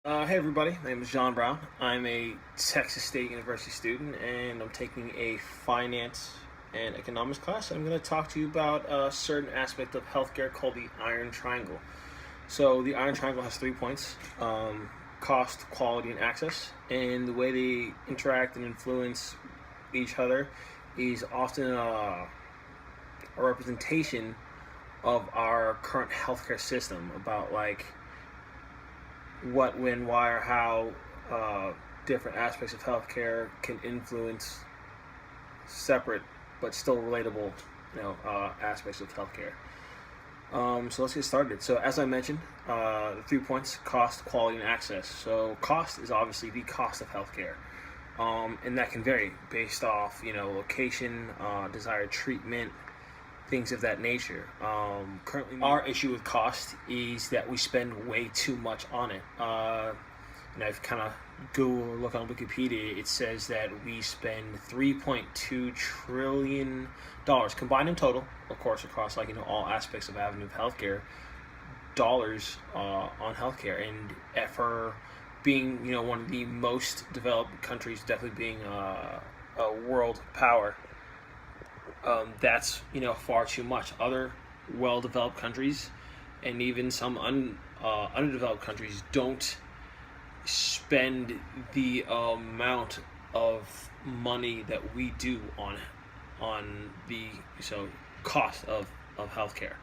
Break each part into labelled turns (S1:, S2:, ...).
S1: Hey everybody, my name is John Brown. I'm a Texas State University student and I'm taking a finance and economics class. I'm going to talk to you about a certain aspect of healthcare called the Iron Triangle. So the Iron Triangle has 3 points: cost, quality, and access. And the way they interact and influence each other is often a representation of our current healthcare system, about like what, when, why, or how different aspects of healthcare can influence separate but still relatable, aspects of healthcare. So let's get started. So as I mentioned, the 3 points: cost, quality, and access. So cost is obviously the cost of healthcare, and that can vary based off location, desired treatment, things of that nature. Currently, our issue with cost is that we spend way too much on it. And I've kind of look on Wikipedia. It says that we spend $3.2 trillion combined in total, of course, across all aspects of avenue of healthcare, dollars on healthcare. And for being one of the most developed countries, definitely being a world power, that's far too much. Other well-developed countries and even some underdeveloped countries don't spend the amount of money that we do on the cost of healthcare.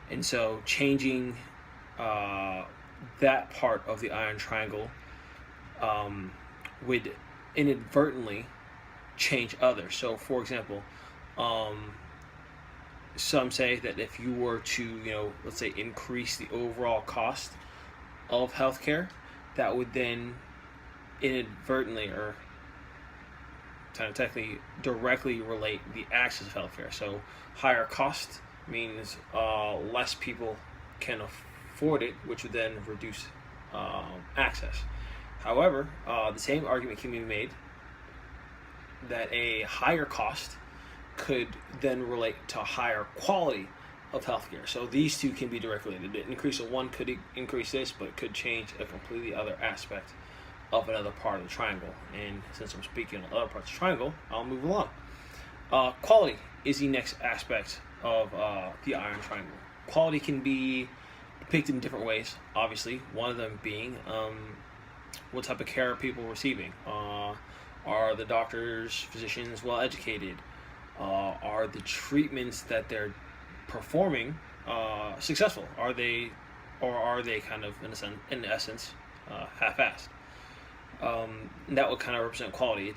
S1: And so changing that part of the Iron Triangle would inadvertently change others. So for example, some say that if you were to, let's say, increase the overall cost of healthcare, that would then inadvertently or technically directly relate the access of healthcare. So higher cost means less people can afford it, which would then reduce access. However, the same argument can be made that a higher cost could then relate to a higher quality of healthcare. So these two can be directly related. The increase of one could increase this, but it could change a completely other aspect of another part of the triangle. And since I'm speaking on other parts of the triangle, I'll move along. Quality is the next aspect of the Iron Triangle. Quality can be depicted in different ways, obviously. One of them being what type of care are people receiving? Are the doctors, physicians well educated? Are the treatments that they're performing successful? Are they kind of in essence half-assed? That would kind of represent quality.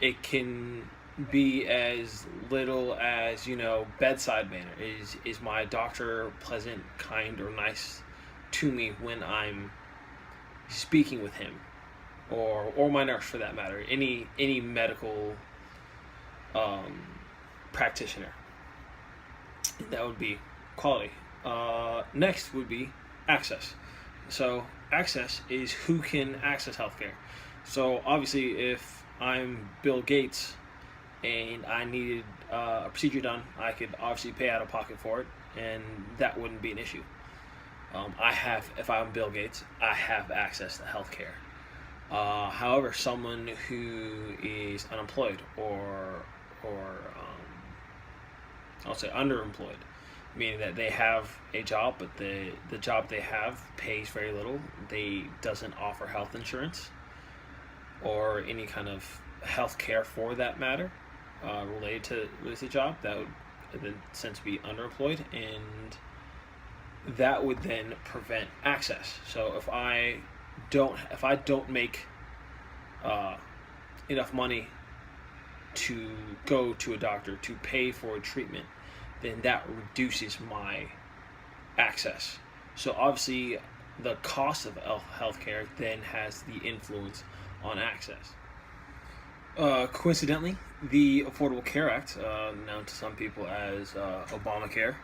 S1: It can be as little as bedside manner. Is my doctor pleasant, kind, or nice to me when I'm speaking with him, or my nurse for that matter? Any medical practitioner. That would be quality. Next would be access. So access is who can access healthcare. So obviously, if I'm Bill Gates and I needed a procedure done, I could obviously pay out of pocket for it, and that wouldn't be an issue. If I'm Bill Gates, I have access to healthcare. However, someone who is unemployed or I'll say underemployed, meaning that they have a job, but the job they have pays very little. They doesn't offer health insurance or any kind of health care for that matter related to the job. That would in a sense be underemployed, and that would then prevent access. So if I don't make enough money to go to a doctor to pay for a treatment, then that reduces my access. So obviously the cost of healthcare then has the influence on access. Coincidentally, the Affordable Care Act, known to some people as Obamacare,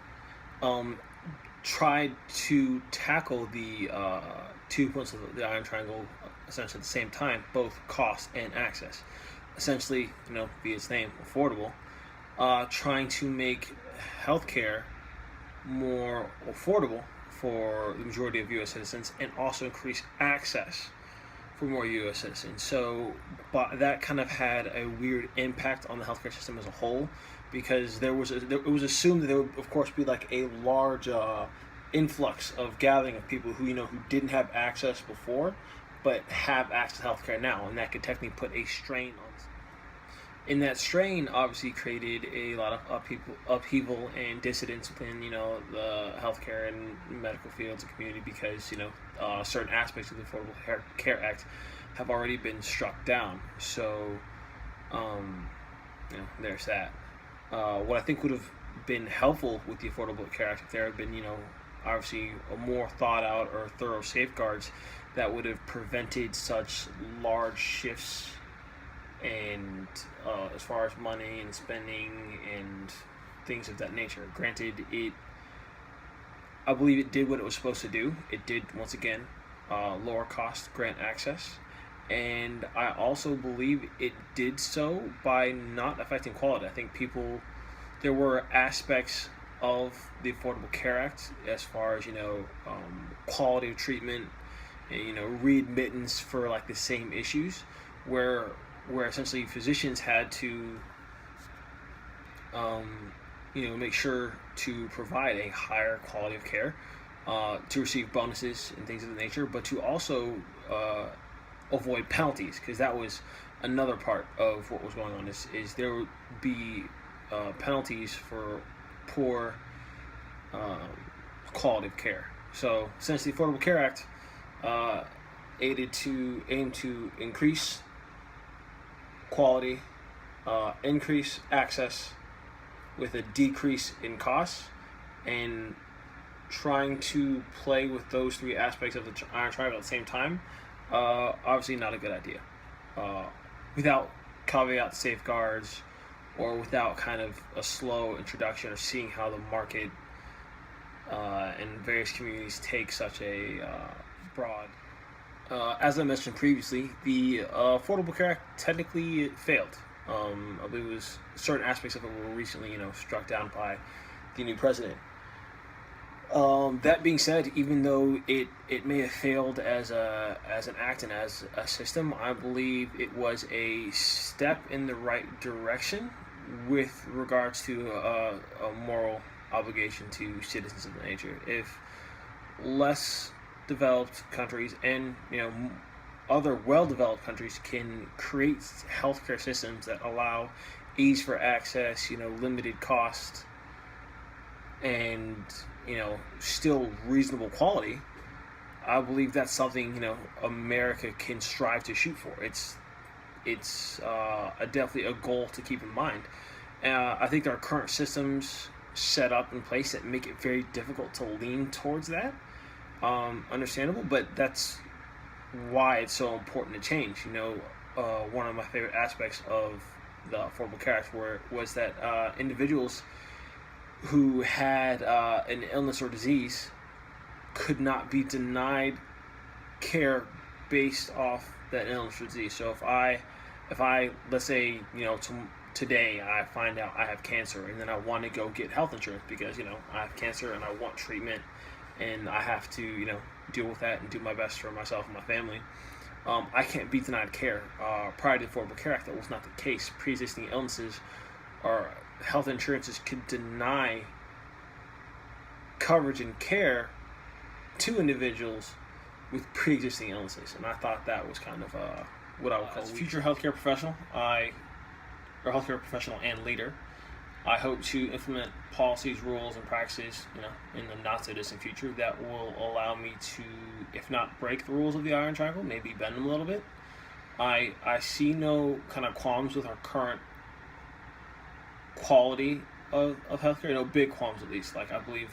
S1: tried to tackle the 2 points of the Iron Triangle essentially at the same time, both cost and access. Essentially, via its name, affordable, trying to make healthcare more affordable for the majority of U.S. citizens and also increase access for more U.S. citizens. So, but that kind of had a weird impact on the healthcare system as a whole, because it was assumed that there would, of course, be like a large influx of gathering of people who didn't have access before, but have access to healthcare now, and that could technically put a strain on. And that strain obviously created a lot of upheaval and dissidence within the healthcare and medical fields and community, because certain aspects of the Affordable Care Act have already been struck down. So there's that. What I think would have been helpful with the Affordable Care Act, if there had been obviously a more thought out or thorough safeguards that would have prevented such large shifts and as far as money and spending and things of that nature. Granted, I believe it did what it was supposed to do. It did, once again, lower cost, grant access, and I also believe it did so by not affecting quality. I think there were aspects of the Affordable Care Act as far as quality of treatment and readmittance for like the same issues, where essentially physicians had to make sure to provide a higher quality of care, to receive bonuses and things of the nature, but to also avoid penalties, because that was another part of what was going on, is there would be penalties for poor quality of care. So since the Affordable Care Act aim to increase quality, increase access with a decrease in costs, and trying to play with those three aspects of the Iron Triangle at the same time, obviously not a good idea. Without caveat safeguards, or without kind of a slow introduction or seeing how the market and various communities take such a broad. As I mentioned previously, the Affordable Care Act technically failed. I believe it was certain aspects of it were recently, struck down by the new president. That being said, even though it may have failed as an act and as a system, I believe it was a step in the right direction with regards to a moral obligation to citizens of the nature. If less developed countries and other well-developed countries can create healthcare systems that allow ease for access, limited cost, and still reasonable quality, I believe that's something America can strive to shoot for. It's definitely a goal to keep in mind. I think there are current systems set up in place that make it very difficult to lean towards that. Understandable, but that's why it's so important to change. One of my favorite aspects of the Affordable Care Act was that individuals who had an illness or disease could not be denied care based off that illness or disease. So if I let's say today I find out I have cancer, and then I want to go get health insurance because I have cancer and I want treatment, and I have to deal with that and do my best for myself and my family, I can't be denied care. Prior to the Affordable Care Act, that was not the case. Pre-existing illnesses or health insurances could deny coverage and care to individuals with pre-existing illnesses, and I thought that was kind of what I would call as a future healthcare professional. Healthcare professional and leader, I hope to implement policies, rules, and practices, in the not so distant future that will allow me to, if not break the rules of the Iron Triangle, maybe bend them a little bit. I see no kind of qualms with our current quality of healthcare. Big qualms at least. Like, I believe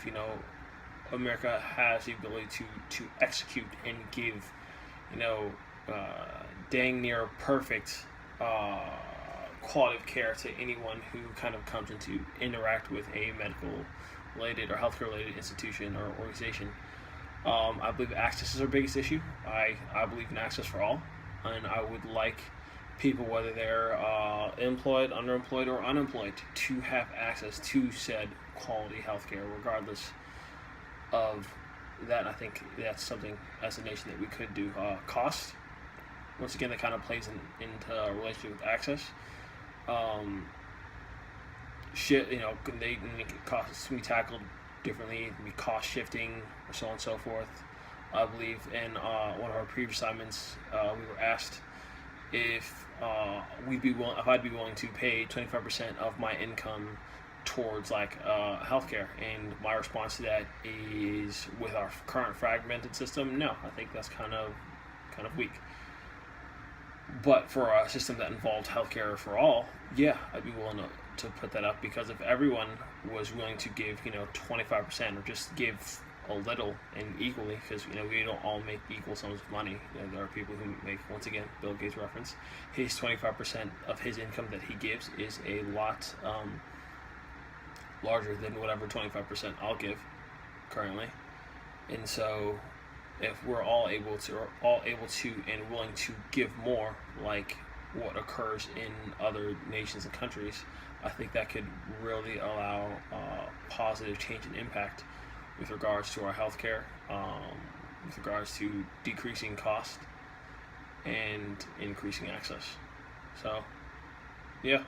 S1: America has the ability to execute and give dang near perfect quality of care to anyone who kind of comes into interact with a medical related or healthcare related institution or organization. I believe access is our biggest issue. I believe in access for all, and I would like people, whether they're employed, underemployed, or unemployed, to have access to said quality healthcare, regardless of that, I think that's something as a nation that we could do. Cost, once again, that kind of plays into relationship with access. Um, they costs can be tackled differently. It can be cost shifting, or so on and so forth. I believe in one of our previous assignments, we were asked if if I'd be willing to pay 25% of my income towards healthcare, and my response to that is, with our current fragmented system, no. I think that's kind of weak. But for a system that involved healthcare for all, yeah, I'd be willing to put that up, because if everyone was willing to give 25%, or just give a little and equally, because we don't all make equal sums of money. There are people who make, once again, Bill Gates reference, his 25% of his income that he gives is a lot larger than whatever 25% I'll give currently. And so if we're all able to and willing to give more, like what occurs in other nations and countries, I think that could really allow positive change and impact with regards to our healthcare, with regards to decreasing cost and increasing access. So, yeah.